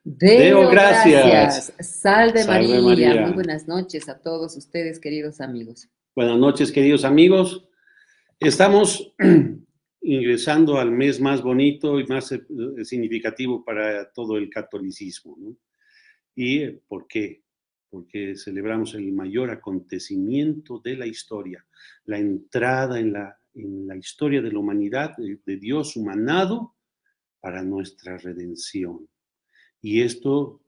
Deo Deo gracias. gracias. Salve Salve María. Muy María. buenas noches a todos ustedes, queridos amigos. Buenas noches, queridos amigos. Estamos ingresando al mes más bonito y más significativo para todo el catolicismo, ¿no? ¿Y por qué? Porque celebramos el mayor acontecimiento de la historia, la entrada en la historia de la humanidad, de Dios humanado para nuestra redención. Y esto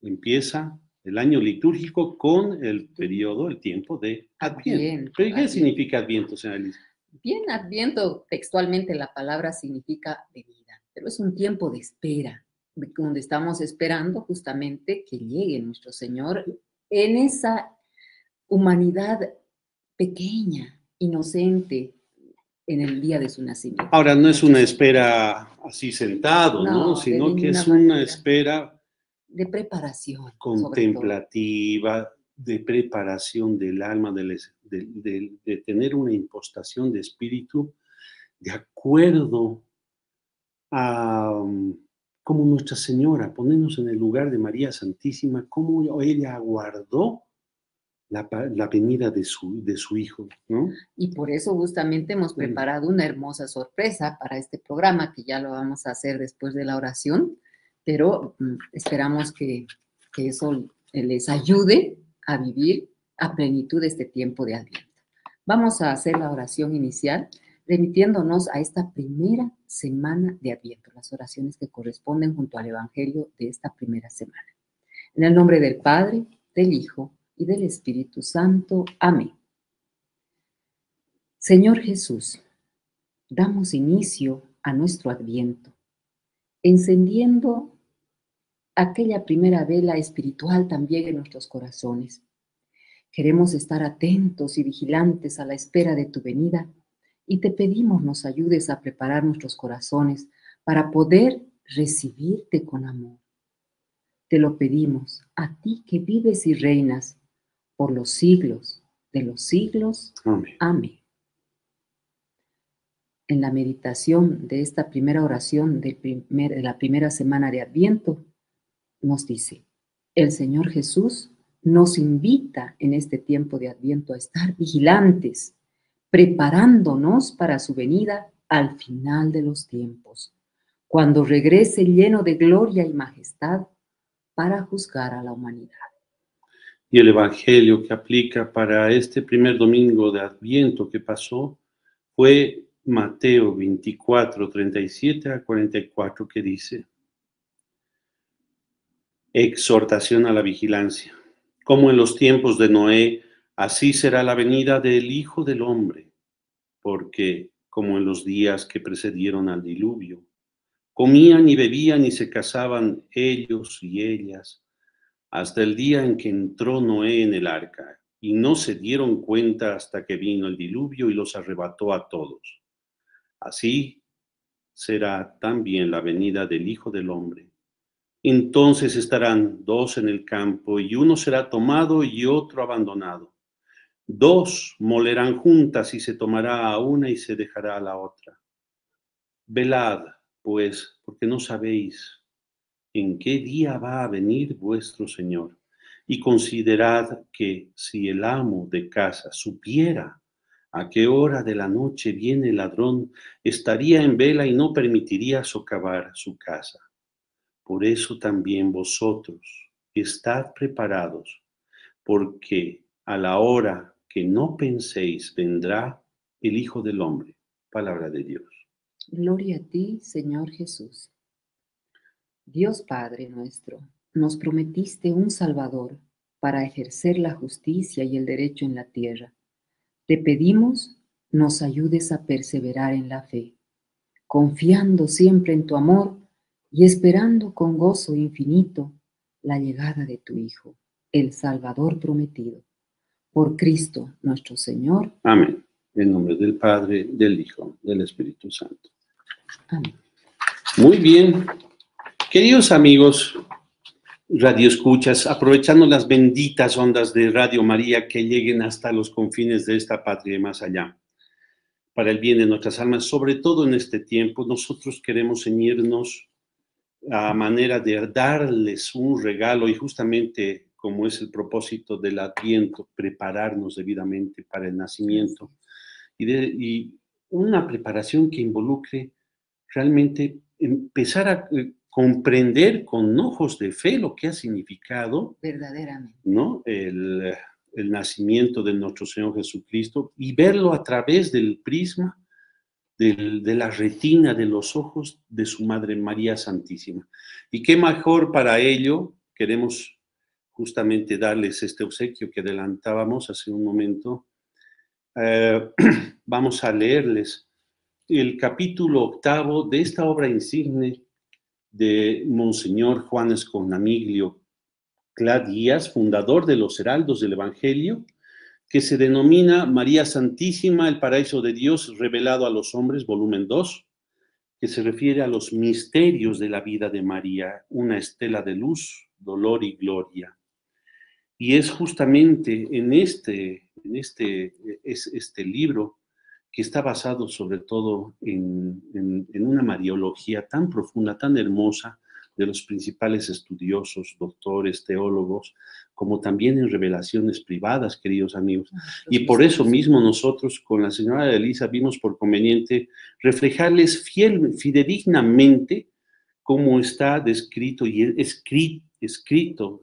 empieza el año litúrgico con el periodo, el tiempo de Adviento. Adviento, ¿Pero qué Adviento. significa Adviento, señora Elisa? Bien, Adviento, textualmente la palabra significa venida, pero es un tiempo de espera, donde estamos esperando justamente que llegue nuestro Señor en esa humanidad pequeña, inocente, en el día de su nacimiento. Ahora, no es Nuestro una Señor. espera así sentado, ¿no? No, de Sino que ninguna es una manera. espera De preparación, sobre todo. contemplativa, de preparación del alma, de tener una impostación de espíritu de acuerdo a como Nuestra Señora, ponernos en el lugar de María Santísima, cómo ella aguardó la venida de su Hijo, ¿no? Y por eso justamente hemos preparado una hermosa sorpresa para este programa, que ya lo vamos a hacer después de la oración, pero esperamos que eso les ayude a vivir a plenitud este tiempo de Adviento. Vamos a hacer la oración inicial remitiéndonos a esta primera semana de Adviento, las oraciones que corresponden junto al Evangelio de esta primera semana. En el nombre del Padre, del Hijo y del Espíritu Santo. Amén. Señor Jesús, damos inicio a nuestro Adviento, encendiendo aquella primera vela espiritual también en nuestros corazones. Queremos estar atentos y vigilantes a la espera de tu venida y te pedimos nos ayudes a preparar nuestros corazones para poder recibirte con amor. Te lo pedimos a ti que vives y reinas por los siglos de los siglos. Amén. Amén. En la meditación de esta primera oración de la primera semana de Adviento, nos dice, el Señor Jesús nos invita en este tiempo de Adviento a estar vigilantes, preparándonos para su venida al final de los tiempos, cuando regrese lleno de gloria y majestad para juzgar a la humanidad. Y el Evangelio que aplica para este primer domingo de Adviento que pasó fue Mateo 24, 37 a 44, que dice: exhortación a la vigilancia. Como en los tiempos de Noé, así será la venida del Hijo del Hombre, porque como en los días que precedieron al diluvio, comían y bebían y se casaban ellos y ellas, hasta el día en que entró Noé en el arca, y no se dieron cuenta hasta que vino el diluvio y los arrebató a todos. Así será también la venida del Hijo del Hombre. Entonces estarán dos en el campo, y uno será tomado y otro abandonado. Dos molerán juntas, y se tomará a una y se dejará a la otra. Velad, pues, porque no sabéis en qué día va a venir vuestro Señor. Y considerad que si el amo de casa supiera a qué hora de la noche viene el ladrón, estaría en vela y no permitiría socavar su casa. Por eso también vosotros estad preparados, porque a la hora que no penséis vendrá el Hijo del Hombre. Palabra de Dios. Gloria a ti, Señor Jesús. Dios Padre nuestro, nos prometiste un Salvador para ejercer la justicia y el derecho en la tierra. Te pedimos nos ayudes a perseverar en la fe, confiando siempre en tu amor y esperando con gozo infinito la llegada de tu Hijo, el Salvador prometido. Por Cristo nuestro Señor. Amén. En nombre del Padre, del Hijo, del Espíritu Santo. Amén. Muy bien. Queridos amigos, radioescuchas, aprovechando las benditas ondas de Radio María que lleguen hasta los confines de esta patria y más allá, para el bien de nuestras almas, sobre todo en este tiempo, nosotros queremos ceñirnos a manera de darles un regalo y justamente como es el propósito del Adviento, prepararnos debidamente para el nacimiento y una preparación que involucre realmente empezar a comprender con ojos de fe lo que ha significado, Verdaderamente. ¿no? El nacimiento de nuestro Señor Jesucristo y verlo a través del prisma de la retina de los ojos de su Madre María Santísima. Y qué mejor para ello, queremos justamente darles este obsequio que adelantábamos hace un momento. Eh, Vamos a leerles el capítulo 8 de esta obra insigne de Monseñor Juan Escornamiglio Clá Díaz, fundador de los Heraldos del Evangelio, que se denomina María Santísima, el paraíso de Dios revelado a los hombres, volumen 2, que se refiere a los misterios de la vida de María, una estela de luz, dolor y gloria. Y es justamente este libro que está basado sobre todo en una mariología tan profunda, tan hermosa, de los principales estudiosos, doctores, teólogos, como también en revelaciones privadas, queridos amigos. Y por eso mismo nosotros con la señora Elisa vimos por conveniente reflejarles fidedignamente cómo está descrito y escrito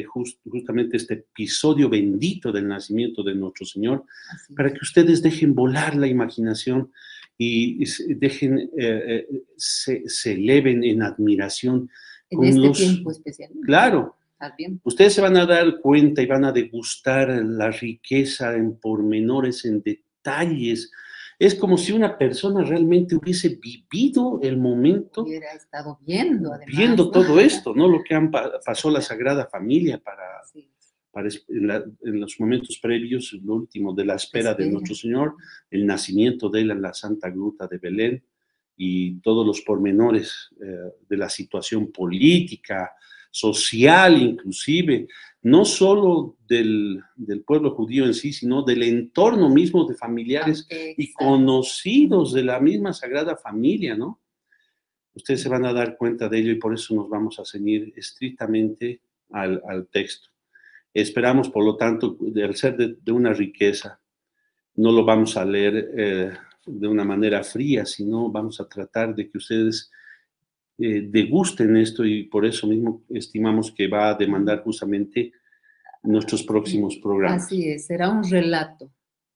justamente este episodio bendito del nacimiento de nuestro Señor, para que ustedes dejen volar la imaginación y se eleven en admiración. En este tiempo especialmente. Claro, ustedes se van a dar cuenta y van a degustar la riqueza en pormenores, en detalles. Es como si una persona realmente hubiese vivido el momento. Hubiera estado viendo, además. Viendo todo esto, ¿no? Lo que pasó la Sagrada Familia en los momentos previos, lo último de la espera de nuestro Señor, el nacimiento de él en la Santa Gruta de Belén y todos los pormenores de la situación política, social inclusive, no solo del pueblo judío en sí, sino del entorno mismo de familiares y conocidos de la misma Sagrada Familia, ¿no? Ustedes se van a dar cuenta de ello y por eso nos vamos a ceñir estrictamente al texto. Esperamos, por lo tanto, al ser de una riqueza, no lo vamos a leer de una manera fría, sino vamos a tratar de que ustedes degusten esto y por eso mismo estimamos que va a demandar justamente nuestros próximos programas. Así es, será un relato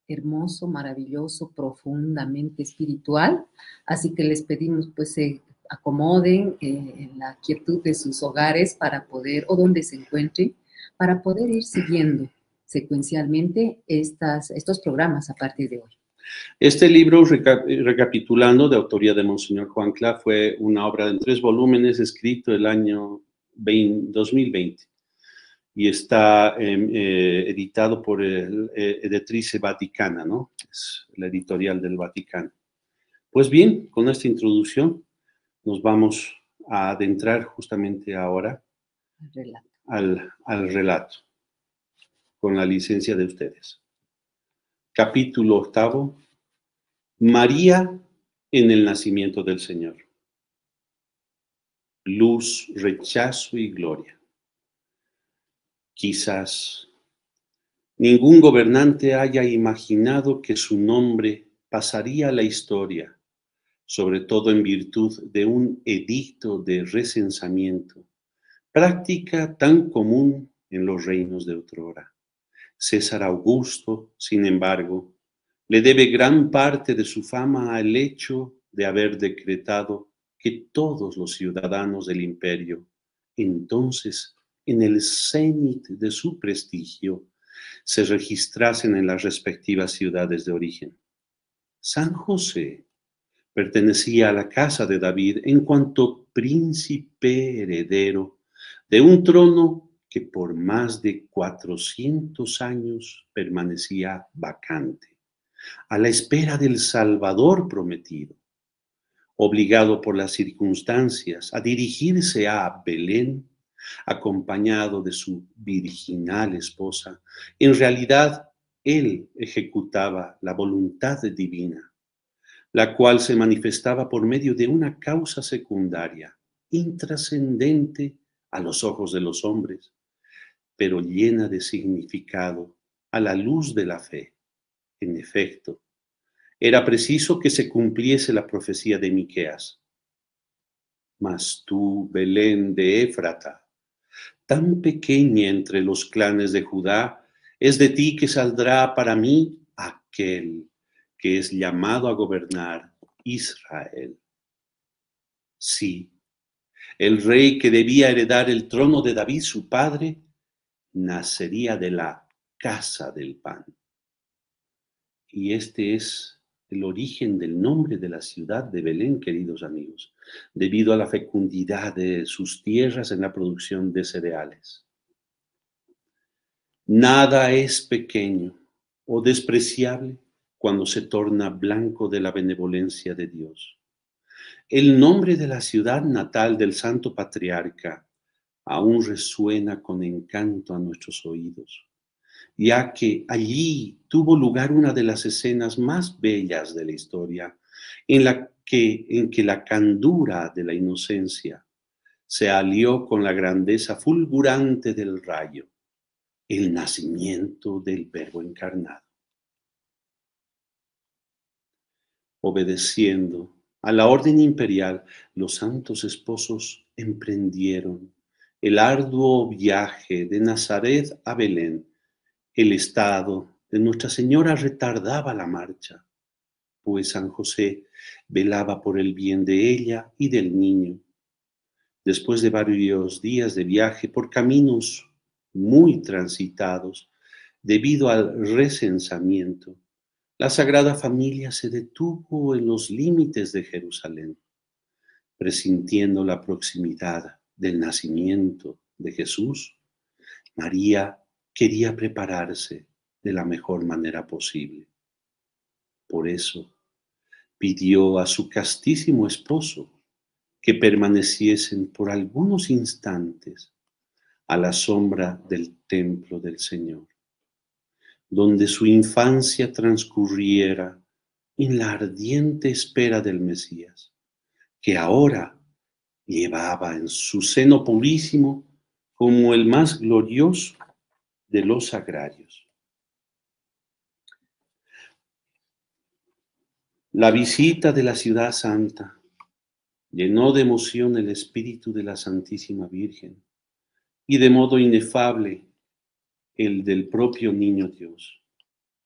hermoso, maravilloso, profundamente espiritual, así que les pedimos pues se acomoden en la quietud de sus hogares para poder, o donde se encuentren, para poder ir siguiendo secuencialmente estos programas a partir de hoy. Este libro, recapitulando, de autoría de Monseñor Juan Clá, fue una obra en 3 volúmenes, escrito el año 2020, y está editado por Editrice Vaticana, ¿no? Es la editorial del Vaticano. Pues bien, con esta introducción nos vamos a adentrar justamente ahora al relato, con la licencia de ustedes. Capítulo 8. María en el nacimiento del Señor. Luz, rechazo y gloria. Quizás ningún gobernante haya imaginado que su nombre pasaría a la historia, sobre todo en virtud de un edicto de recensamiento, práctica tan común en los reinos de otrora. César Augusto, sin embargo, le debe gran parte de su fama al hecho de haber decretado que todos los ciudadanos del imperio, entonces en el cenit de su prestigio, se registrasen en las respectivas ciudades de origen. San José pertenecía a la casa de David en cuanto príncipe heredero de un trono que por más de 400 años permanecía vacante, a la espera del Salvador prometido. Obligado por las circunstancias a dirigirse a Belén, acompañado de su virginal esposa, en realidad él ejecutaba la voluntad divina, la cual se manifestaba por medio de una causa secundaria, intrascendente a los ojos de los hombres, pero llena de significado a la luz de la fe. En efecto, era preciso que se cumpliese la profecía de Miqueas. Mas tú, Belén de Éfrata, tan pequeña entre los clanes de Judá, es de ti que saldrá para mí aquel que es llamado a gobernar Israel. Sí, el rey que debía heredar el trono de David, su padre, nacería de la casa del pan. Y este es el origen del nombre de la ciudad de Belén, queridos amigos, debido a la fecundidad de sus tierras en la producción de cereales. Nada es pequeño o despreciable cuando se torna blanco de la benevolencia de Dios. El nombre de la ciudad natal del Santo Patriarca aún resuena con encanto a nuestros oídos, ya que allí tuvo lugar una de las escenas más bellas de la historia, en que la candura de la inocencia se alió con la grandeza fulgurante del rayo, el nacimiento del Verbo encarnado. Obedeciendo a la orden imperial, los santos esposos emprendieron el arduo viaje de Nazaret a Belén. El estado de Nuestra Señora retardaba la marcha, pues San José velaba por el bien de ella y del niño. Después de varios días de viaje por caminos muy transitados, debido al recensamiento, la Sagrada Familia se detuvo en los límites de Jerusalén, presintiendo la proximidad del nacimiento de Jesús. María quería prepararse de la mejor manera posible. Por eso pidió a su castísimo esposo que permaneciesen por algunos instantes a la sombra del templo del Señor, donde su infancia transcurriera en la ardiente espera del Mesías, que ahora llevaba en su seno purísimo como el más glorioso de los agrarios. La visita de la ciudad santa llenó de emoción el espíritu de la Santísima Virgen y de modo inefable el del propio niño Dios,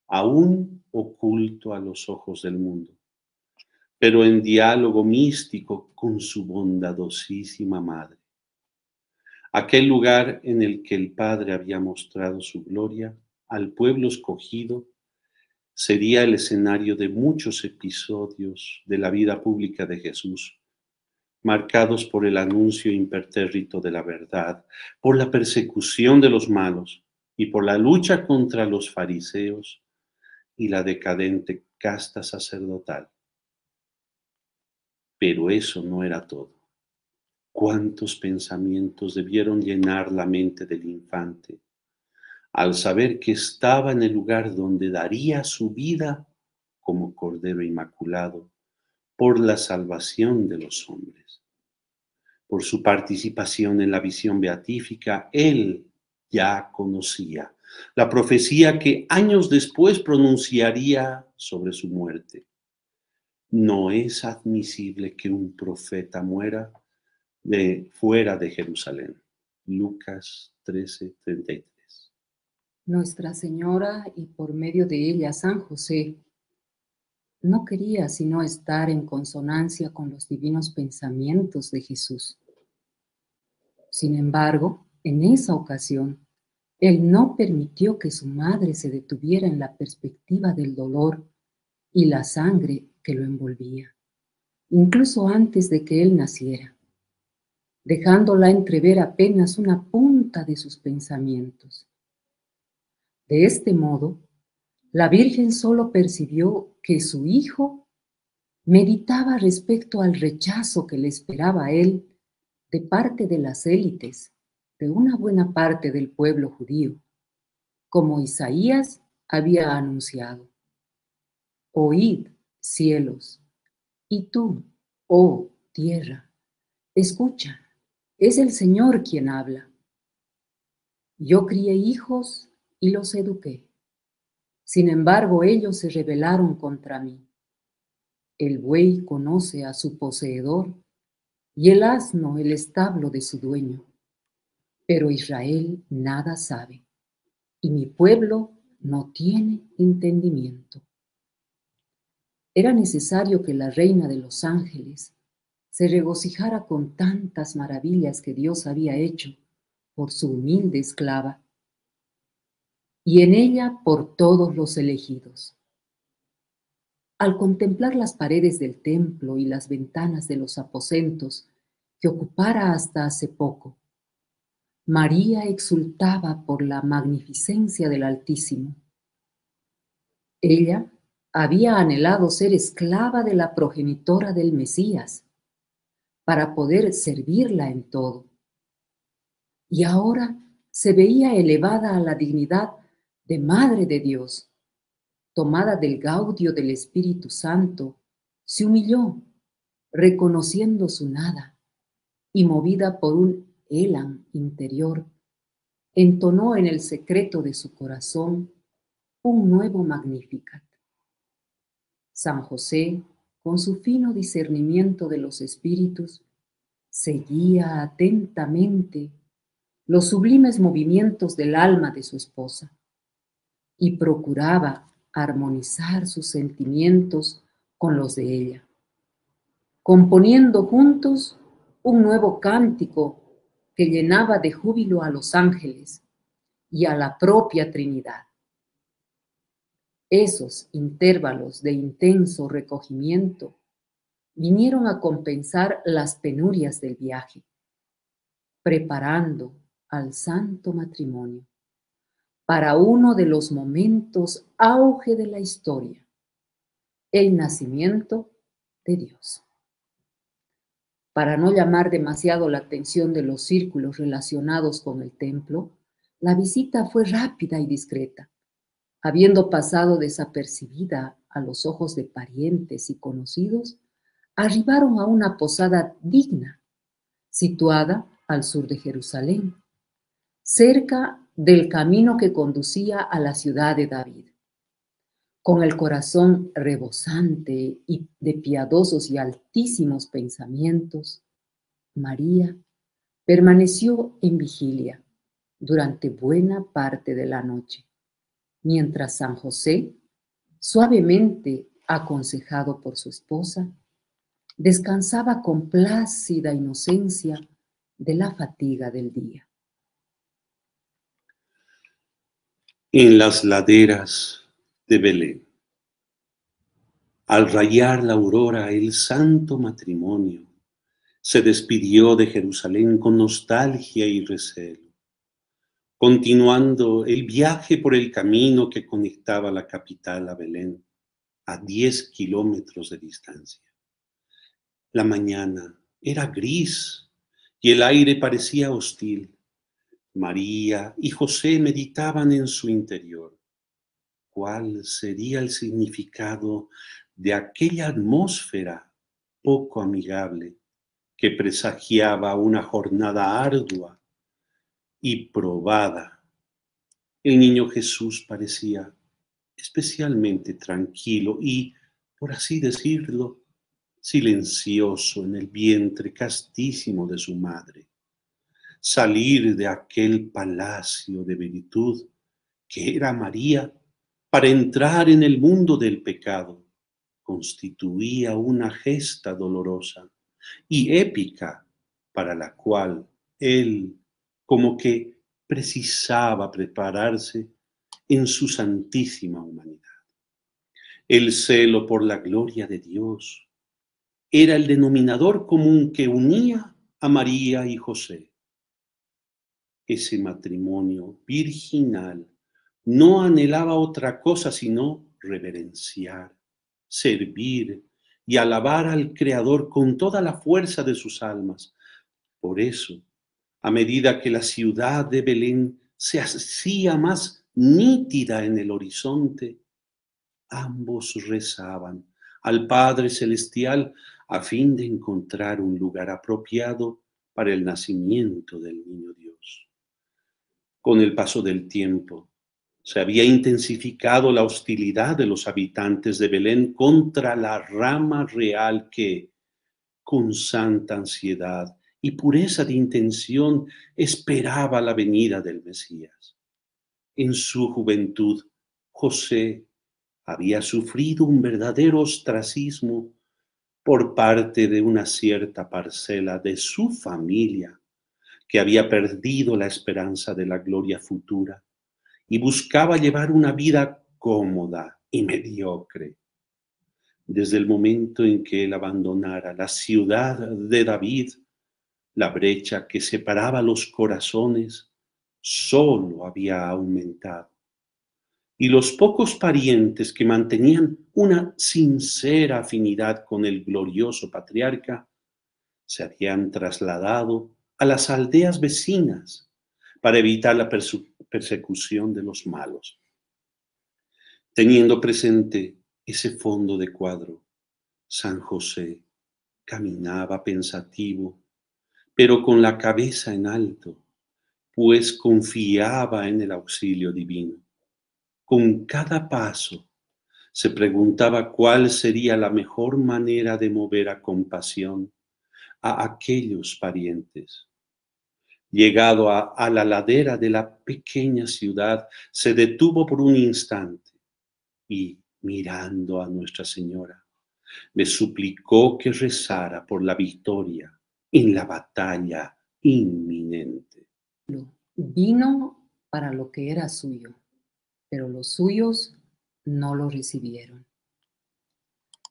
aún oculto a los ojos del mundo, pero en diálogo místico con su bondadosísima madre. Aquel lugar en el que el Padre había mostrado su gloria al pueblo escogido sería el escenario de muchos episodios de la vida pública de Jesús, marcados por el anuncio impertérrito de la verdad, por la persecución de los malos y por la lucha contra los fariseos y la decadente casta sacerdotal. Pero eso no era todo. ¿Cuántos pensamientos debieron llenar la mente del infante al saber que estaba en el lugar donde daría su vida como Cordero Inmaculado por la salvación de los hombres? Por su participación en la visión beatífica, él ya conocía la profecía que años después pronunciaría sobre su muerte. No es admisible que un profeta muera fuera de Jerusalén. Lucas 13:33. Nuestra Señora y por medio de ella San José no quería sino estar en consonancia con los divinos pensamientos de Jesús. Sin embargo, en esa ocasión, él no permitió que su madre se detuviera en la perspectiva del dolor y la sangre que lo envolvía, incluso antes de que él naciera, dejándola entrever apenas una punta de sus pensamientos. De este modo, la Virgen solo percibió que su hijo meditaba respecto al rechazo que le esperaba a él de parte de las élites, de una buena parte del pueblo judío, como Isaías había anunciado. Oíd, cielos, y tú, oh tierra, Escucha, es el Señor quien habla. Yo crié hijos y los eduqué. Sin embargo, ellos se rebelaron contra mí. El buey conoce a su poseedor y el asno el establo de su dueño. Pero Israel nada sabe y mi pueblo no tiene entendimiento. Era necesario que la reina de los ángeles se regocijara con tantas maravillas que Dios había hecho por su humilde esclava y en ella por todos los elegidos. Al contemplar las paredes del templo y las ventanas de los aposentos que ocupara hasta hace poco, María exultaba por la magnificencia del Altísimo. Ella había anhelado ser esclava de la progenitora del Mesías para poder servirla en todo. Y ahora se veía elevada a la dignidad de Madre de Dios. Tomada del gaudio del Espíritu Santo, se humilló, reconociendo su nada, y movida por un élan interior, entonó en el secreto de su corazón un nuevo Magnificat. San José, con su fino discernimiento de los espíritus, seguía atentamente los sublimes movimientos del alma de su esposa y procuraba armonizar sus sentimientos con los de ella, componiendo juntos un nuevo cántico que llenaba de júbilo a los ángeles y a la propia Trinidad. Esos intervalos de intenso recogimiento vinieron a compensar las penurias del viaje, preparando al santo matrimonio para uno de los momentos auge de la historia, el nacimiento de Dios. Para no llamar demasiado la atención de los círculos relacionados con el templo, la visita fue rápida y discreta, habiendo pasado desapercibida a los ojos de parientes y conocidos. Arribaron a una posada digna, situada al sur de Jerusalén, cerca del camino que conducía a la ciudad de David. Con el corazón rebosante y de piadosos y altísimos pensamientos, María permaneció en vigilia durante buena parte de la noche, mientras San José, suavemente aconsejado por su esposa, descansaba con plácida inocencia de la fatiga del día. En las laderas de Belén, al rayar la aurora, el santo matrimonio se despidió de Jerusalén con nostalgia y recelo, continuando el viaje por el camino que conectaba la capital a Belén, a 10 kilómetros de distancia. La mañana era gris y el aire parecía hostil. María y José meditaban en su interior. ¿Cuál sería el significado de aquella atmósfera poco amigable que presagiaba una jornada ardua y probada? El niño Jesús parecía especialmente tranquilo y, por así decirlo, silencioso en el vientre castísimo de su madre. Salir de aquel palacio de virtud que era María para entrar en el mundo del pecado constituía una gesta dolorosa y épica para la cual él como que precisaba prepararse en su santísima humanidad. El celo por la gloria de Dios era el denominador común que unía a María y José. Ese matrimonio virginal no anhelaba otra cosa sino reverenciar, servir y alabar al Creador con toda la fuerza de sus almas. Por eso, a medida que la ciudad de Belén se hacía más nítida en el horizonte, ambos rezaban al Padre Celestial a fin de encontrar un lugar apropiado para el nacimiento del niño Dios. Con el paso del tiempo, se había intensificado la hostilidad de los habitantes de Belén contra la rama real que, con santa ansiedad y pureza de intención, esperaba la venida del Mesías. En su juventud, José había sufrido un verdadero ostracismo por parte de una cierta parcela de su familia que había perdido la esperanza de la gloria futura y buscaba llevar una vida cómoda y mediocre. Desde el momento en que él abandonara la ciudad de David, la brecha que separaba los corazones solo había aumentado. Y los pocos parientes que mantenían una sincera afinidad con el glorioso patriarca se habían trasladado a las aldeas vecinas para evitar la persecución de los malos. Teniendo presente ese fondo de cuadro, San José caminaba pensativo, pero con la cabeza en alto, pues confiaba en el auxilio divino. Con cada paso se preguntaba cuál sería la mejor manera de mover a compasión a aquellos parientes. Llegado a la ladera de la pequeña ciudad, se detuvo por un instante y, mirando a Nuestra Señora, le suplicó que rezara por la victoria en la batalla inminente. Vino para lo que era suyo, pero los suyos no lo recibieron.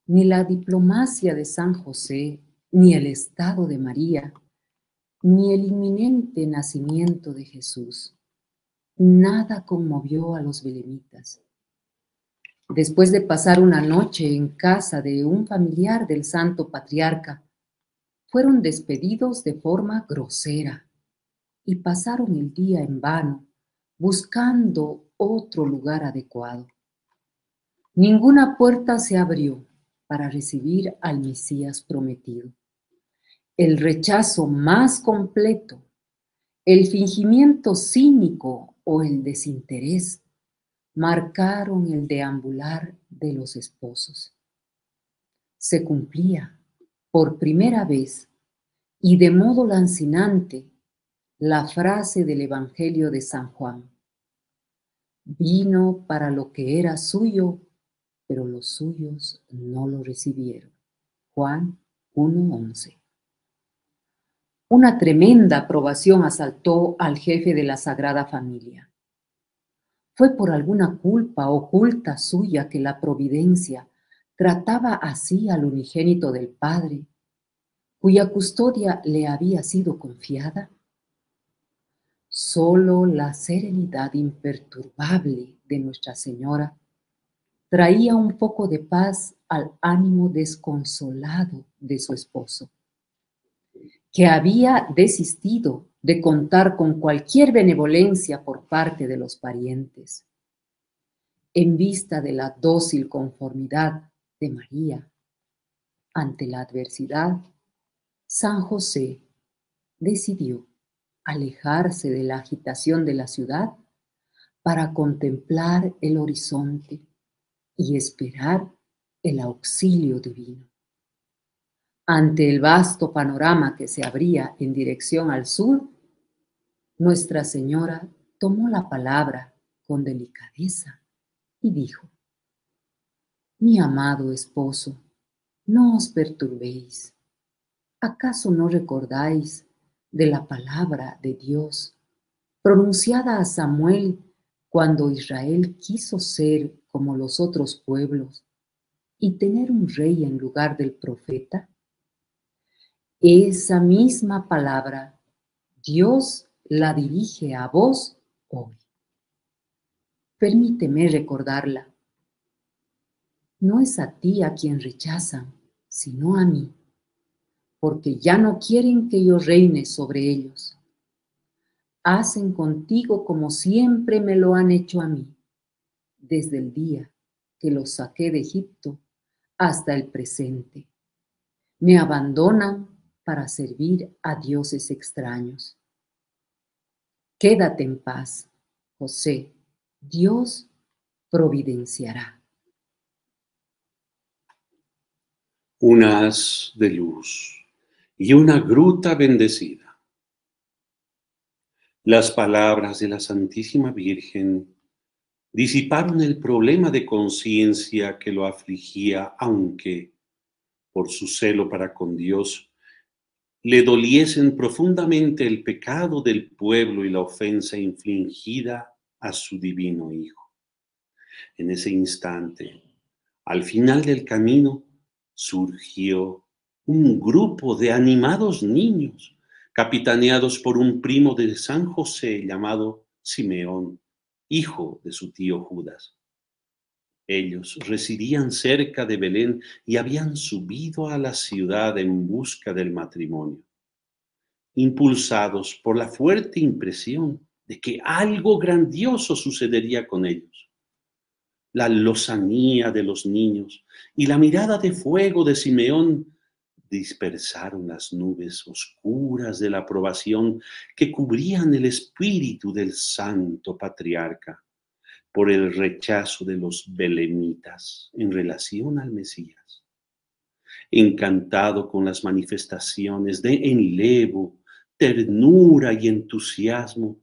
Ni la diplomacia de San José, ni el estado de María, ni el inminente nacimiento de Jesús, nada conmovió a los belenitas. Después de pasar una noche en casa de un familiar del santo patriarca, fueron despedidos de forma grosera y pasaron el día en vano buscando otro lugar adecuado. Ninguna puerta se abrió para recibir al Mesías prometido. El rechazo más completo, el fingimiento cínico o el desinterés marcaron el deambular de los esposos. Se cumplía por primera vez y de modo lancinante la frase del Evangelio de San Juan: vino para lo que era suyo, pero los suyos no lo recibieron. Juan 1:11. Una tremenda aprobación asaltó al jefe de la Sagrada Familia. Fue por alguna culpa oculta suya que la providencia trataba así al unigénito del Padre, cuya custodia le había sido confiada. Solo la serenidad imperturbable de Nuestra Señora traía un poco de paz al ánimo desconsolado de su esposo, que había desistido de contar con cualquier benevolencia por parte de los parientes. En vista de la dócil conformidad de María ante la adversidad, San José decidió alejarse de la agitación de la ciudad para contemplar el horizonte y esperar el auxilio divino. Ante el vasto panorama que se abría en dirección al sur, Nuestra Señora tomó la palabra con delicadeza y dijo: mi amado esposo, no os perturbéis. ¿Acaso no recordáis de la palabra de Dios pronunciada a Samuel cuando Israel quiso ser como los otros pueblos y tener un rey en lugar del profeta? Esa misma palabra Dios la dirige a vos hoy. Permíteme recordarla. No es a ti a quien rechazan, sino a mí, porque ya no quieren que yo reine sobre ellos. Hacen contigo como siempre me lo han hecho a mí, desde el día que los saqué de Egipto hasta el presente. me abandonan para servir a dioses extraños. Quédate en paz, José, Dios providenciará. Un haz de luz y una gruta bendecida. Las palabras de la Santísima Virgen disiparon el problema de conciencia que lo afligía, aunque, por su celo para con Dios, le doliesen profundamente el pecado del pueblo y la ofensa infligida a su divino Hijo. En ese instante, al final del camino, surgió un grupo de animados niños, capitaneados por un primo de San José llamado Simeón, hijo de su tío Judas. Ellos residían cerca de Belén y habían subido a la ciudad en busca del matrimonio, impulsados por la fuerte impresión de que algo grandioso sucedería con ellos. La lozanía de los niños y la mirada de fuego de Simeón dispersaron las nubes oscuras de la aprobación que cubrían el espíritu del santo patriarca por el rechazo de los belemitas en relación al Mesías. Encantado con las manifestaciones de enlevo, ternura y entusiasmo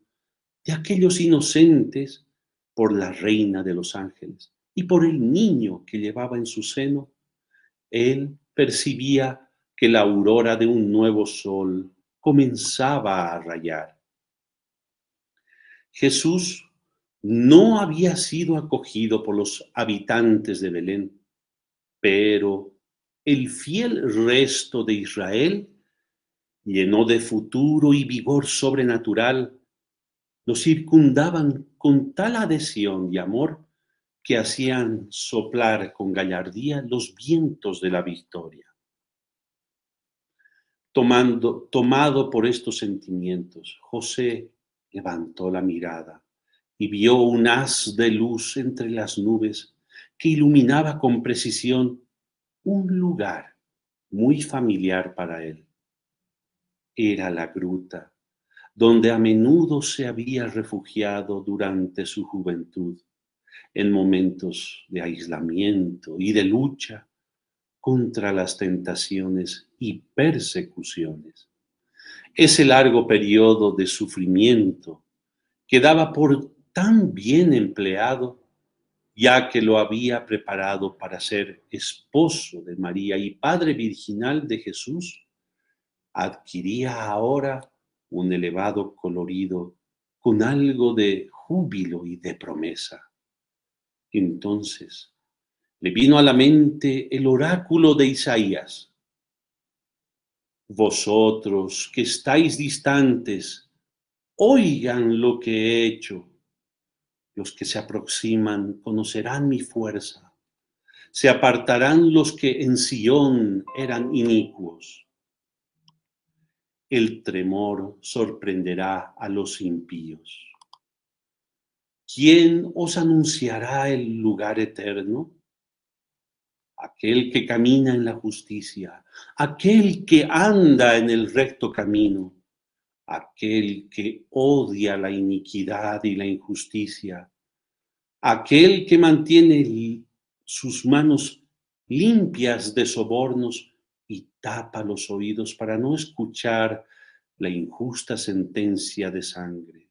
de aquellos inocentes por la reina de los ángeles y por el niño que llevaba en su seno, él percibía que la aurora de un nuevo sol comenzaba a rayar. Jesús no había sido acogido por los habitantes de Belén, pero el fiel resto de Israel, lleno de futuro y vigor sobrenatural, lo circundaban con tal adhesión y amor que hacían soplar con gallardía los vientos de la victoria. Tomado por estos sentimientos, José levantó la mirada y vio un haz de luz entre las nubes que iluminaba con precisión un lugar muy familiar para él. Era la gruta donde a menudo se había refugiado durante su juventud, en momentos de aislamiento y de lucha contra las tentaciones y persecuciones. Ese largo periodo de sufrimiento quedaba por tan bien empleado, ya que lo había preparado para ser esposo de María y padre virginal de Jesús, adquiría ahora un elevado colorido con algo de júbilo y de promesa. Entonces le vino a la mente el oráculo de Isaías: vosotros que estáis distantes, oigan lo que he hecho. Los que se aproximan conocerán mi fuerza. Se apartarán los que en Sión eran inicuos. El tremor sorprenderá a los impíos. ¿Quién os anunciará el lugar eterno? Aquel que camina en la justicia, aquel que anda en el recto camino, aquel que odia la iniquidad y la injusticia, aquel que mantiene sus manos limpias de sobornos y tapa los oídos para no escuchar la injusta sentencia de sangre.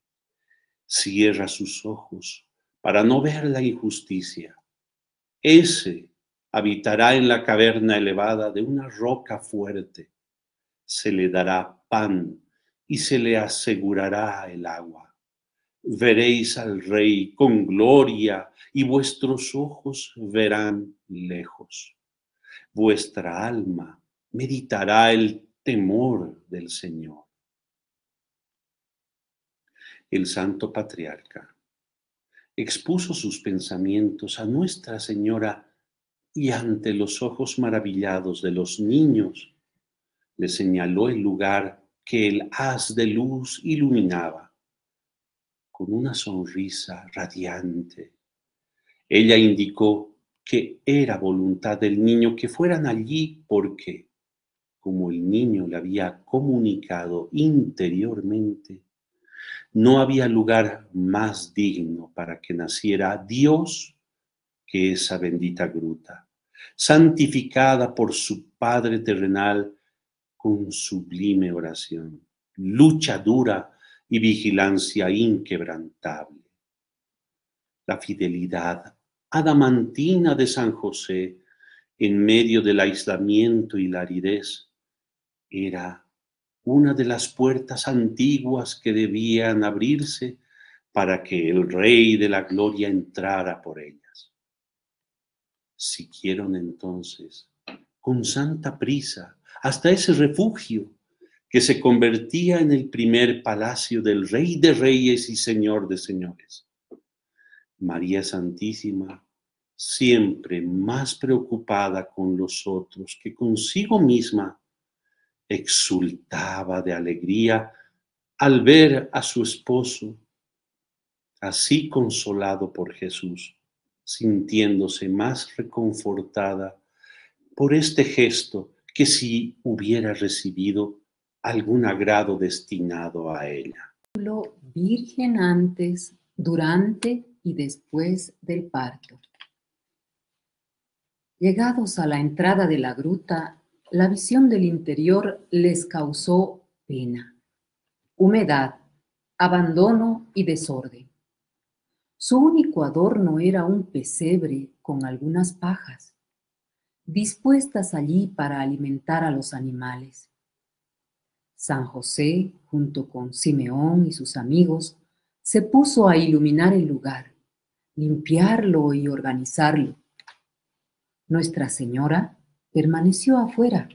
Cierra sus ojos para no ver la injusticia. Ese habitará en la caverna elevada de una roca fuerte. Se le dará pan y se le asegurará el agua. Veréis al Rey con gloria y vuestros ojos verán lejos. Vuestra alma meditará el temor del Señor. El Santo Patriarca expuso sus pensamientos a Nuestra Señora y ante los ojos maravillados de los niños le señaló el lugar que el haz de luz iluminaba. Con una sonrisa radiante, ella indicó que era voluntad del niño que fueran allí porque, como el niño le había comunicado interiormente, no había lugar más digno para que naciera Dios que esa bendita gruta, santificada por su Padre terrenal con sublime oración, lucha dura y vigilancia inquebrantable. La fidelidad adamantina de San José en medio del aislamiento y la aridez era una de las puertas antiguas que debían abrirse para que el Rey de la Gloria entrara por ellas. Siguieron entonces con santa prisa hasta ese refugio que se convertía en el primer palacio del Rey de Reyes y Señor de Señores. María Santísima, siempre más preocupada con los otros que consigo misma, exultaba de alegría al ver a su esposo así consolado por Jesús, sintiéndose más reconfortada por este gesto que si hubiera recibido algún agrado destinado a ella. Virgen antes, durante y después del parto. Llegados a la entrada de la gruta, la visión del interior les causó pena, humedad, abandono y desorden. Su único adorno era un pesebre con algunas pajas, dispuestas allí para alimentar a los animales. San José, junto con Simeón y sus amigos, se puso a iluminar el lugar, limpiarlo y organizarlo. Nuestra Señora permaneció afuera,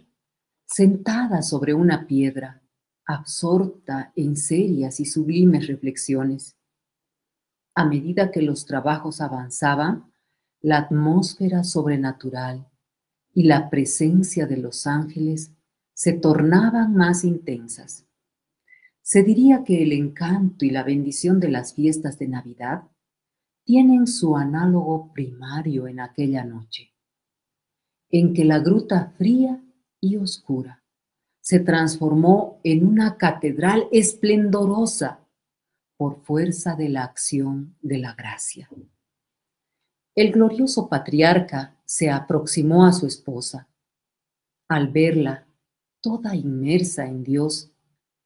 sentada sobre una piedra, absorta en serias y sublimes reflexiones. A medida que los trabajos avanzaban, la atmósfera sobrenatural y la presencia de los ángeles se tornaban más intensas. Se diría que el encanto y la bendición de las fiestas de Navidad tienen su análogo primario en aquella noche, en que la gruta fría y oscura se transformó en una catedral esplendorosa por fuerza de la acción de la gracia. El glorioso patriarca se aproximó a su esposa. Al verla, toda inmersa en Dios,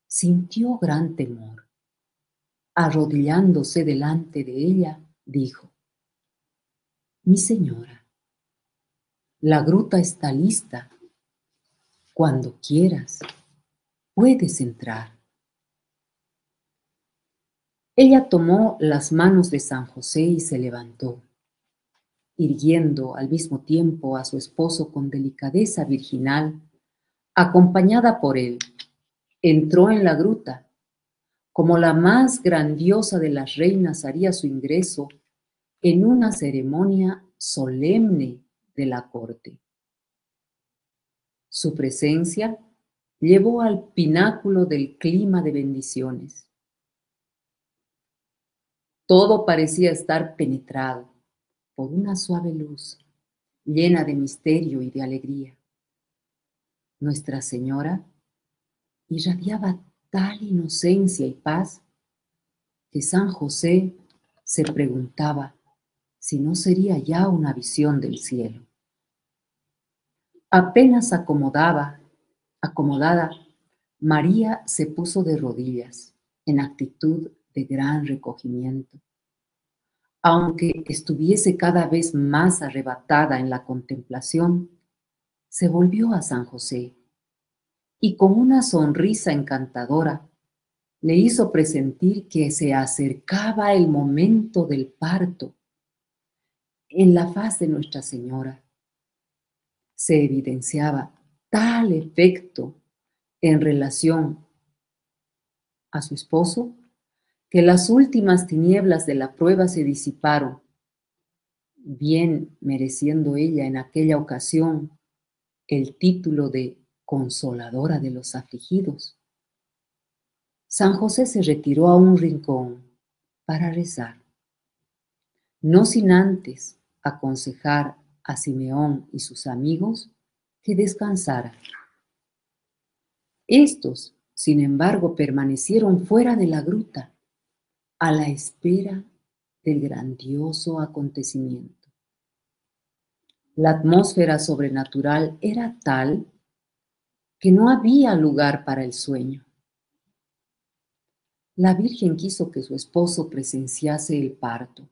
sintió gran temor. Arrodillándose delante de ella, dijo: Mi señora, la gruta está lista. Cuando quieras, puedes entrar. Ella tomó las manos de San José y se levantó, irguiendo al mismo tiempo a su esposo con delicadeza virginal, acompañada por él. Entró en la gruta, como la más grandiosa de las reinas haría su ingreso en una ceremonia solemne de la corte. Su presencia llevó al pináculo del clima de bendiciones. Todo parecía estar penetrado por una suave luz, llena de misterio y de alegría. Nuestra Señora irradiaba tal inocencia y paz que San José se preguntaba si no sería ya una visión del cielo. Apenas acomodada, María se puso de rodillas en actitud de gran recogimiento. Aunque estuviese cada vez más arrebatada en la contemplación, se volvió a San José y con una sonrisa encantadora le hizo presentir que se acercaba el momento del parto. En la faz de Nuestra Señora se evidenciaba tal efecto en relación a su esposo que las últimas tinieblas de la prueba se disiparon, bien mereciendo ella en aquella ocasión el título de consoladora de los afligidos. San José se retiró a un rincón para rezar, no sin antes aconsejar a Simeón y sus amigos que descansaran. Estos, sin embargo, permanecieron fuera de la gruta, a la espera del grandioso acontecimiento. La atmósfera sobrenatural era tal que no había lugar para el sueño. La Virgen quiso que su esposo presenciase el parto,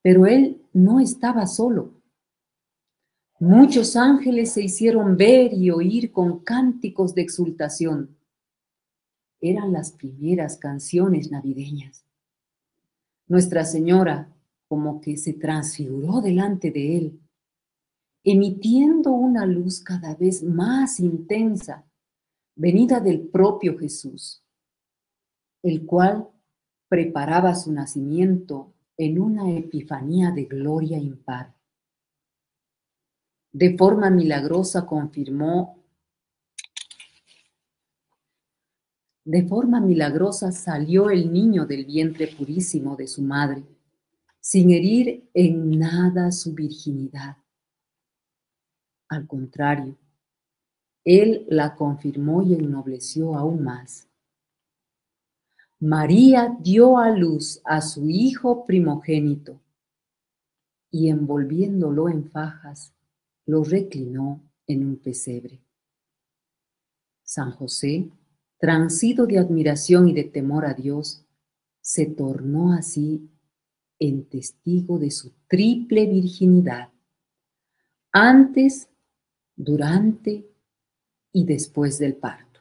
pero él no estaba solo. Muchos ángeles se hicieron ver y oír con cánticos de exultación. Eran las primeras canciones navideñas. Nuestra Señora como que se transfiguró delante de él, emitiendo una luz cada vez más intensa, venida del propio Jesús, el cual preparaba su nacimiento en una epifanía de gloria impar. De forma milagrosa salió el niño del vientre purísimo de su madre, sin herir en nada su virginidad. Al contrario, él la confirmó y ennobleció aún más. María dio a luz a su hijo primogénito y envolviéndolo en fajas, lo reclinó en un pesebre. San José, transido de admiración y de temor a Dios, se tornó así en testigo de su triple virginidad, antes, durante y después del parto.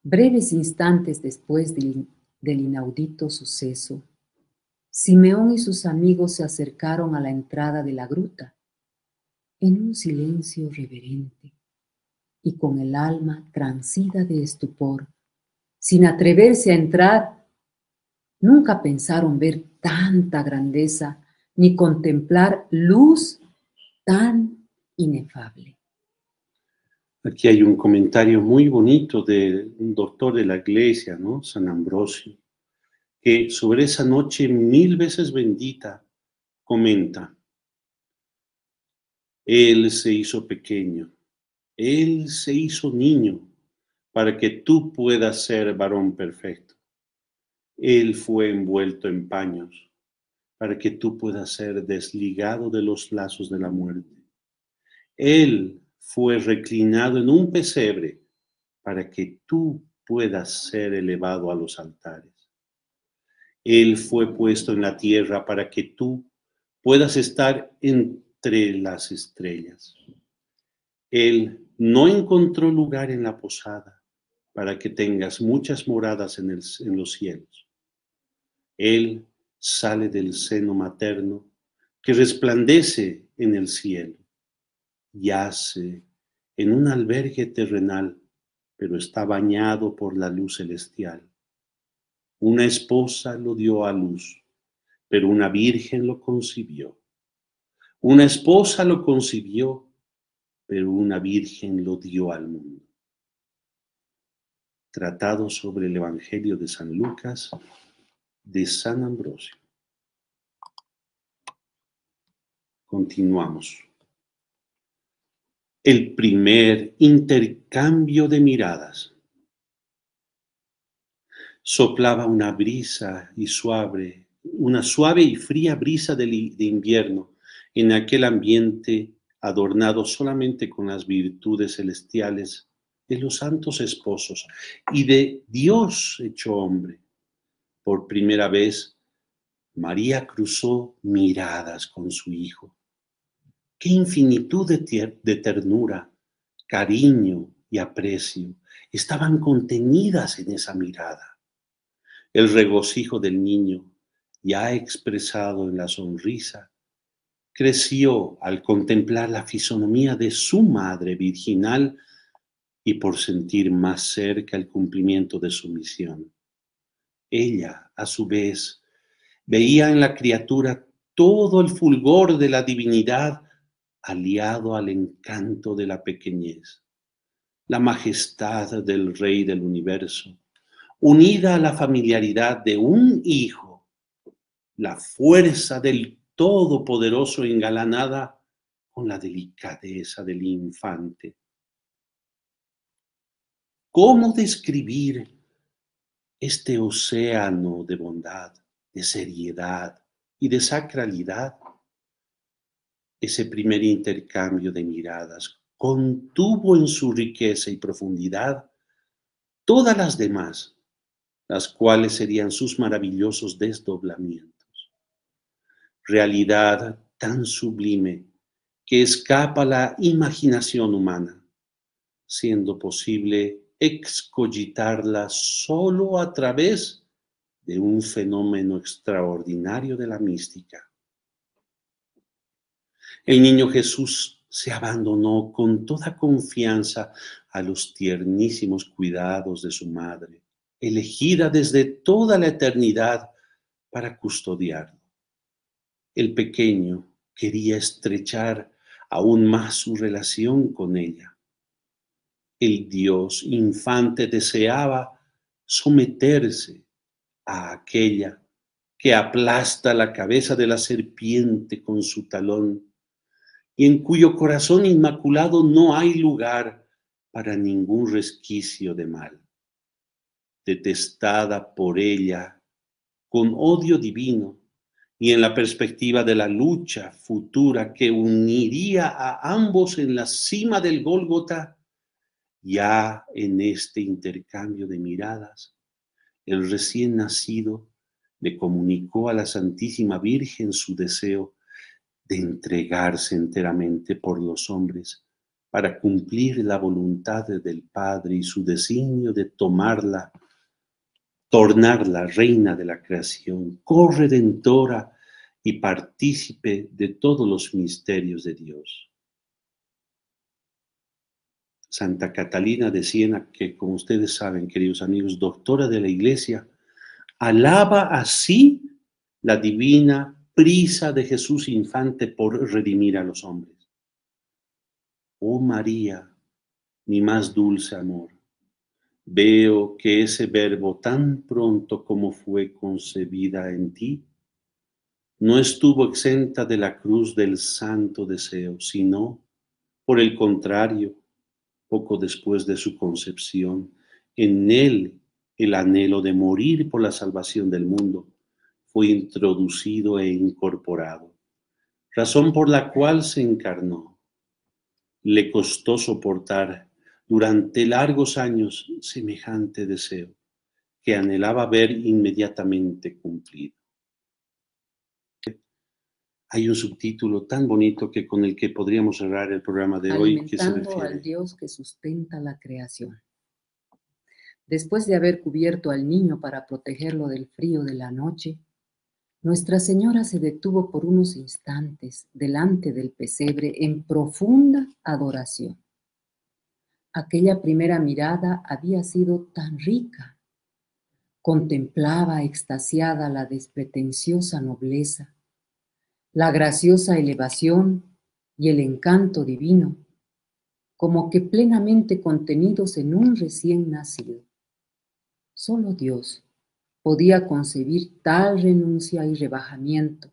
Breves instantes después del inaudito suceso, Simeón y sus amigos se acercaron a la entrada de la gruta, en un silencio reverente y con el alma transida de estupor, sin atreverse a entrar. Nunca pensaron ver tanta grandeza ni contemplar luz tan inefable. Aquí hay un comentario muy bonito de un doctor de la iglesia, ¿no? San Ambrosio, que sobre esa noche 1000 veces bendita comenta: Él se hizo pequeño, Él se hizo niño, para que tú puedas ser varón perfecto. Él fue envuelto en paños, para que tú puedas ser desligado de los lazos de la muerte. Él fue reclinado en un pesebre, para que tú puedas ser elevado a los altares. Él fue puesto en la tierra para que tú puedas estar entre las estrellas. Él no encontró lugar en la posada para que tengas muchas moradas en los cielos. Él sale del seno materno que resplandece en el cielo. Yace en un albergue terrenal, pero está bañado por la luz celestial. Una esposa lo dio a luz, pero una virgen lo concibió. Una esposa lo concibió, pero una virgen lo dio al mundo. Tratado sobre el Evangelio de San Lucas, de San Ambrosio. Continuamos. El primer intercambio de miradas. Soplaba una suave y fría brisa de invierno en aquel ambiente adornado solamente con las virtudes celestiales de los santos esposos y de Dios hecho hombre. Por primera vez, María cruzó miradas con su hijo. Qué infinitud de ternura, cariño y aprecio estaban contenidas en esa mirada. El regocijo del niño, ya expresado en la sonrisa, creció al contemplar la fisonomía de su madre virginal y por sentir más cerca el cumplimiento de su misión. Ella, a su vez, veía en la criatura todo el fulgor de la divinidad aliado al encanto de la pequeñez, la majestad del Rey del universo, unida a la familiaridad de un hijo, la fuerza del Todopoderoso engalanada con la delicadeza del infante. ¿Cómo describir este océano de bondad, de seriedad y de sacralidad? Ese primer intercambio de miradas contuvo en su riqueza y profundidad todas las demás, las cuales serían sus maravillosos desdoblamientos. Realidad tan sublime que escapa a la imaginación humana, siendo posible excogitarla solo a través de un fenómeno extraordinario de la mística. El niño Jesús se abandonó con toda confianza a los tiernísimos cuidados de su madre, elegida desde toda la eternidad para custodiarlo. El pequeño quería estrechar aún más su relación con ella. El Dios infante deseaba someterse a aquella que aplasta la cabeza de la serpiente con su talón y en cuyo corazón inmaculado no hay lugar para ningún resquicio de mal. Detestada por ella con odio divino y en la perspectiva de la lucha futura que uniría a ambos en la cima del Gólgota, ya en este intercambio de miradas, el recién nacido le comunicó a la Santísima Virgen su deseo de entregarse enteramente por los hombres para cumplir la voluntad del Padre y su designio de tornarla reina de la creación, corredentora y partícipe de todos los misterios de Dios. Santa Catalina de Siena, que como ustedes saben, queridos amigos, doctora de la Iglesia, alaba así la divina prisa de Jesús infante por redimir a los hombres. Oh María, mi más dulce amor, veo que ese verbo tan pronto como fue concebida en ti, no estuvo exenta de la cruz del santo deseo, sino, por el contrario, poco después de su concepción, en él el anhelo de morir por la salvación del mundo fue introducido e incorporado, razón por la cual se encarnó. Le costó soportar durante largos años semejante deseo que anhelaba ver inmediatamente cumplido. Hay un subtítulo tan bonito que con el que podríamos cerrar el programa de hoy que se Alimentando al refiere. Dios que sustenta la creación. Después de haber cubierto al niño para protegerlo del frío de la noche, Nuestra Señora se detuvo por unos instantes delante del pesebre en profunda adoración. Aquella primera mirada había sido tan rica. Contemplaba extasiada la despretenciosa nobleza, la graciosa elevación y el encanto divino, como que plenamente contenidos en un recién nacido. Solo Dios podía concebir tal renuncia y rebajamiento,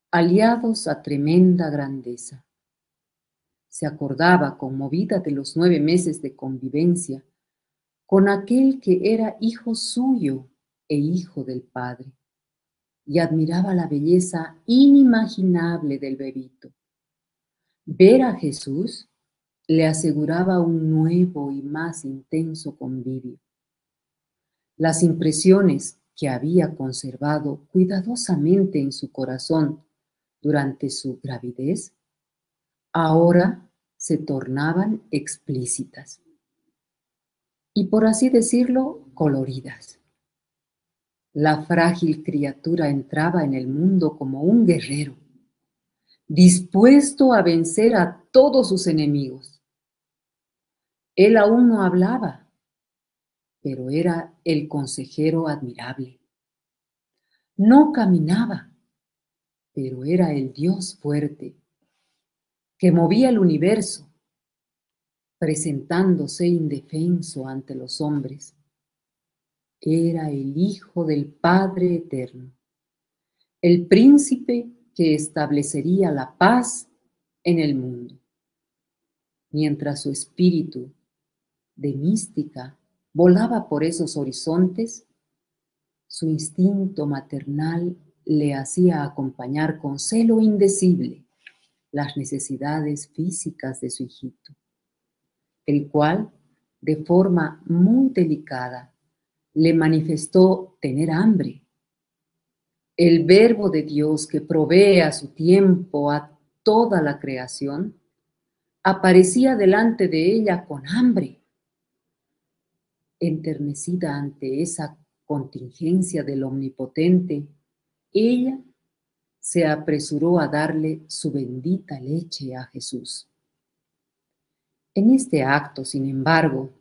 aliados a tremenda grandeza. Se acordaba, conmovida, de los 9 meses de convivencia con aquel que era hijo suyo e hijo del Padre, y admiraba la belleza inimaginable del bebito. Ver a Jesús le aseguraba un nuevo y más intenso convivio. Las impresiones que había conservado cuidadosamente en su corazón durante su gravidez, ahora se tornaban explícitas y, por así decirlo, coloridas. La frágil criatura entraba en el mundo como un guerrero, dispuesto a vencer a todos sus enemigos. Él aún no hablaba, pero era el consejero admirable. No caminaba, pero era el Dios fuerte que movía el universo, presentándose indefenso ante los hombres. Era el Hijo del Padre Eterno, el príncipe que establecería la paz en el mundo, mientras su espíritu de mística volaba por esos horizontes. Su instinto maternal le hacía acompañar con celo indecible las necesidades físicas de su hijito, el cual, de forma muy delicada, le manifestó tener hambre. El Verbo de Dios, que provee a su tiempo a toda la creación, aparecía delante de ella con hambre. Enternecida ante esa contingencia del Omnipotente, ella se apresuró a darle su bendita leche a Jesús. En este acto, sin embargo,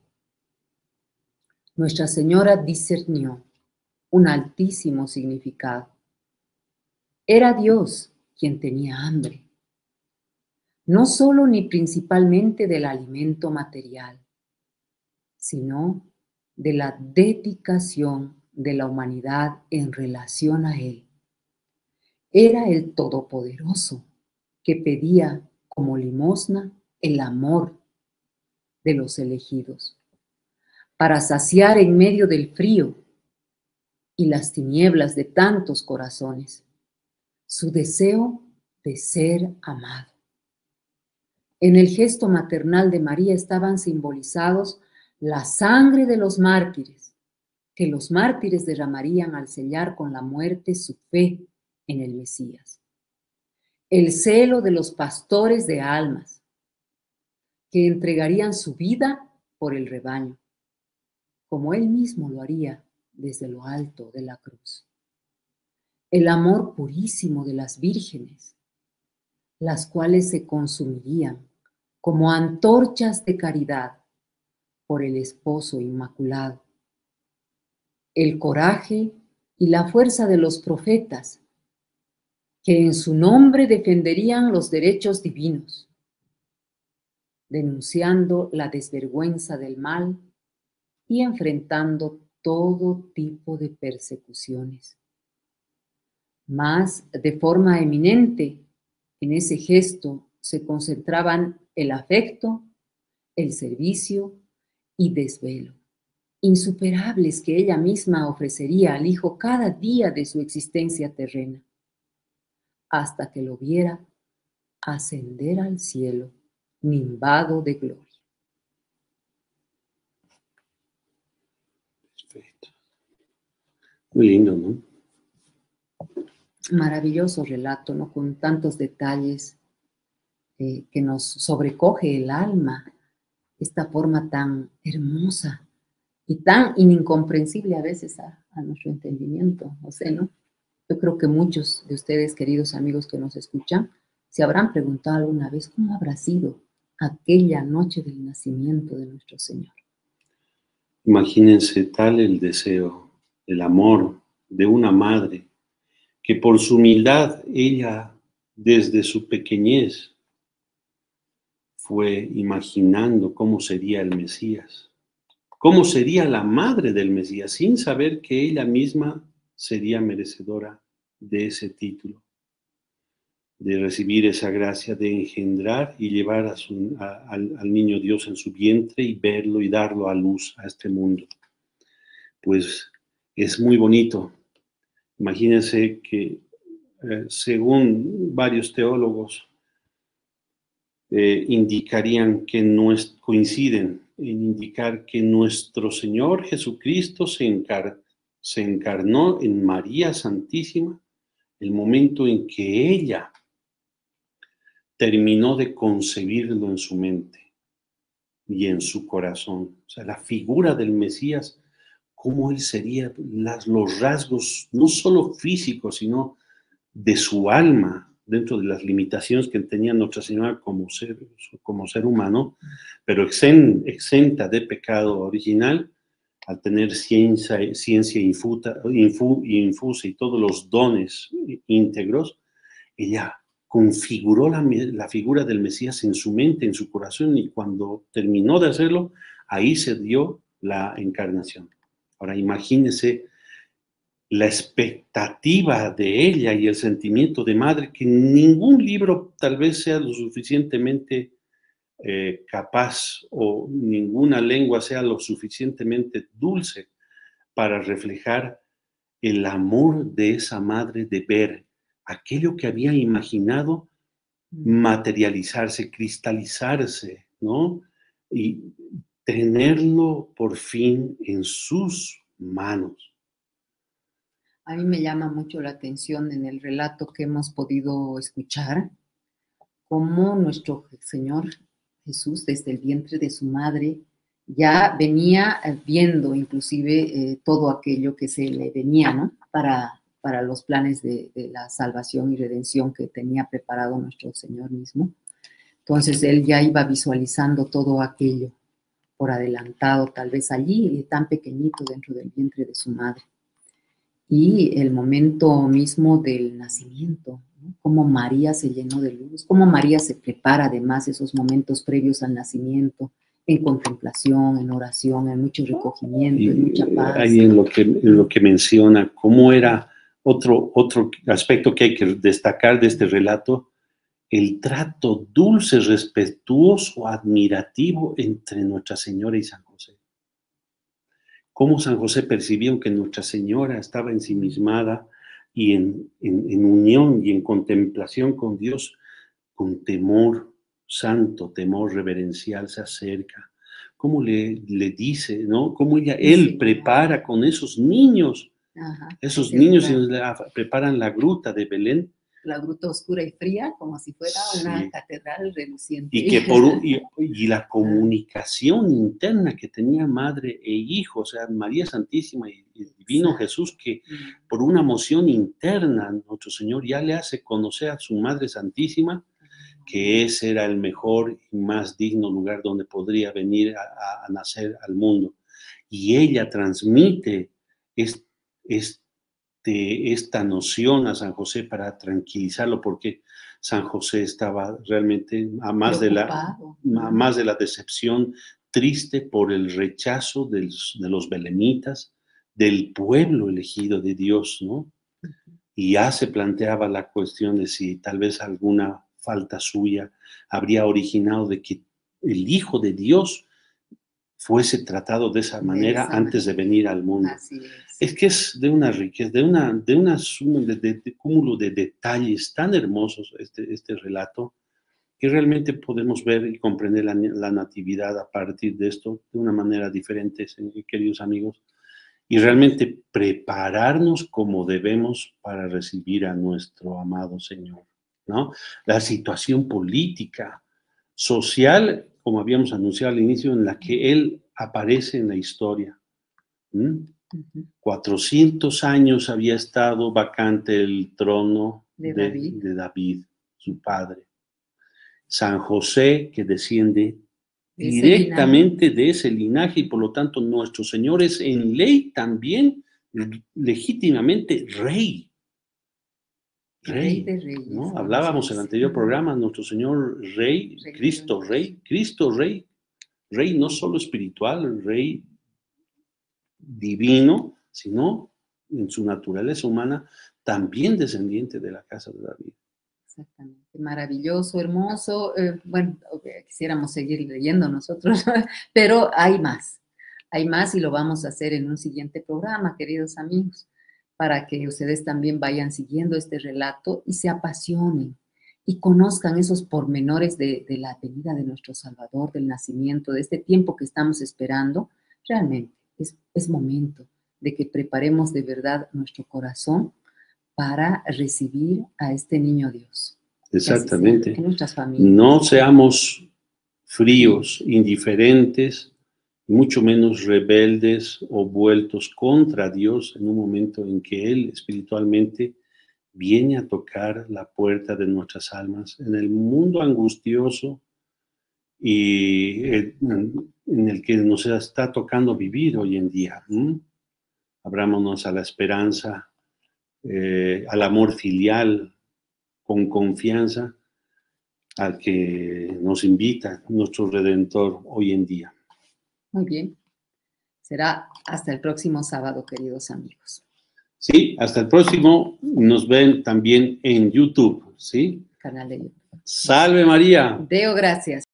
Nuestra Señora discernió un altísimo significado. Era Dios quien tenía hambre, no solo ni principalmente del alimento material, sino de la dedicación de la humanidad en relación a Él. Era el Todopoderoso que pedía como limosna el amor de los elegidos, para saciar en medio del frío y las tinieblas de tantos corazones su deseo de ser amado. En el gesto maternal de María estaban simbolizados la sangre de los mártires, que los mártires derramarían al sellar con la muerte su fe en el Mesías. El celo de los pastores de almas, que entregarían su vida por el rebaño, como Él mismo lo haría desde lo alto de la cruz. El amor purísimo de las vírgenes, las cuales se consumirían como antorchas de caridad por el esposo inmaculado. El coraje y la fuerza de los profetas, que en su nombre defenderían los derechos divinos, denunciando la desvergüenza del mal y enfrentando todo tipo de persecuciones. Mas, de forma eminente, en ese gesto se concentraban el afecto, el servicio y desvelo, insuperables que ella misma ofrecería al Hijo cada día de su existencia terrena, hasta que lo viera ascender al cielo, nimbado de gloria. Perfecto. Muy lindo, ¿no? Maravilloso relato, ¿no? Con tantos detalles que nos sobrecoge el alma, esta forma tan hermosa y tan incomprensible a veces a nuestro entendimiento, no sé, ¿no? Yo creo que muchos de ustedes, queridos amigos que nos escuchan, se habrán preguntado alguna vez cómo habrá sido aquella noche del nacimiento de nuestro Señor. Imagínense tal el deseo, el amor de una madre, que por su humildad ella, desde su pequeñez, fue imaginando cómo sería el Mesías, cómo sería la madre del Mesías, sin saber que ella misma sería merecedora de ese título, de recibir esa gracia de engendrar y llevar al niño Dios en su vientre y verlo y darlo a luz a este mundo. Pues es muy bonito. Imagínense que, según varios teólogos, indicarían que coinciden en indicar que nuestro Señor Jesucristo se encarnó en María Santísima el momento en que ella terminó de concebirlo en su mente y en su corazón. O sea, la figura del Mesías, cómo él sería, los rasgos no solo físicos, sino de su alma, dentro de las limitaciones que tenía Nuestra Señora como ser humano, pero exenta de pecado original, al tener ciencia infusa y todos los dones íntegros, ella configuró la figura del Mesías en su mente, en su corazón, y cuando terminó de hacerlo, ahí se dio la encarnación. Ahora imagínense la expectativa de ella y el sentimiento de madre, que ningún libro tal vez sea lo suficientemente capaz o ninguna lengua sea lo suficientemente dulce para reflejar el amor de esa madre de ver aquello que había imaginado materializarse, cristalizarse, ¿no? Y tenerlo por fin en sus manos. A mí me llama mucho la atención en el relato que hemos podido escuchar, cómo nuestro Señor Jesús, desde el vientre de su madre, ya venía viendo inclusive todo aquello que se le venía, ¿no? Para los planes de la salvación y redención que tenía preparado nuestro Señor mismo. Entonces él ya iba visualizando todo aquello por adelantado, tal vez allí, tan pequeñito dentro del vientre de su madre. Y el momento mismo del nacimiento, ¿no? Cómo María se llenó de luz, cómo María se prepara además esos momentos previos al nacimiento, en contemplación, en oración, en mucho recogimiento, en mucha paz. Ahí en lo que menciona, cómo era otro aspecto que hay que destacar de este relato, el trato dulce, respetuoso, admirativo entre Nuestra Señora y San José. Cómo San José percibió que Nuestra Señora estaba ensimismada y en unión y en contemplación con Dios, con temor santo, temor reverencial se acerca. Cómo le dice, ¿no? Cómo él prepara con esos niños, esos niños preparan la gruta de Belén. La gruta oscura y fría, como si fuera una catedral reluciente. Y la comunicación interna que tenía madre e hijo, o sea, María Santísima y el Divino Jesús, que por una moción interna, nuestro Señor ya le hace conocer a su Madre Santísima que ese era el mejor y más digno lugar donde podría venir a nacer al mundo. Y ella transmite esta noción a San José para tranquilizarlo, porque San José estaba realmente a más de la decepción, triste por el rechazo de los belemitas, del pueblo elegido de Dios, ¿no? Y ya se planteaba la cuestión de si tal vez alguna falta suya habría originado de que el Hijo de Dios fuese tratado de esa manera antes de venir al mundo. Así Es que es de una riqueza, de una suma, de cúmulo de detalles tan hermosos este relato, que realmente podemos ver y comprender la natividad a partir de esto de una manera diferente, queridos amigos, y realmente prepararnos como debemos para recibir a nuestro amado Señor, ¿no? La situación política, social, como habíamos anunciado al inicio, en la que Él aparece en la historia. 400 años había estado vacante el trono de David, su padre. San José, que desciende directamente de ese linaje, y por lo tanto nuestro Señor es en ley también legítimamente rey. Rey de reyes, ¿no? Hablábamos en el anterior programa, nuestro Señor rey, Cristo rey, rey no solo espiritual, rey divino, sino en su naturaleza humana, también descendiente de la casa de David. Exactamente, maravilloso, hermoso. Bueno, quisiéramos seguir leyendo nosotros, pero hay más y lo vamos a hacer en un siguiente programa, queridos amigos, para que ustedes también vayan siguiendo este relato y se apasionen y conozcan esos pormenores de la venida de nuestro Salvador, del nacimiento, de este tiempo que estamos esperando. Realmente es momento de que preparemos de verdad nuestro corazón para recibir a este niño Dios. Exactamente. Que nuestras familias. No seamos fríos, indiferentes, mucho menos rebeldes o vueltos contra Dios en un momento en que Él espiritualmente viene a tocar la puerta de nuestras almas en el mundo angustioso y en el que nos está tocando vivir hoy en día. Abrámonos a la esperanza, al amor filial, con confianza, al que nos invita nuestro Redentor hoy en día. Muy bien. Será hasta el próximo sábado, queridos amigos. ¿Sí? Hasta el próximo. Nos ven también en YouTube, ¿sí? Canal de YouTube. Salve María. Deo gracias.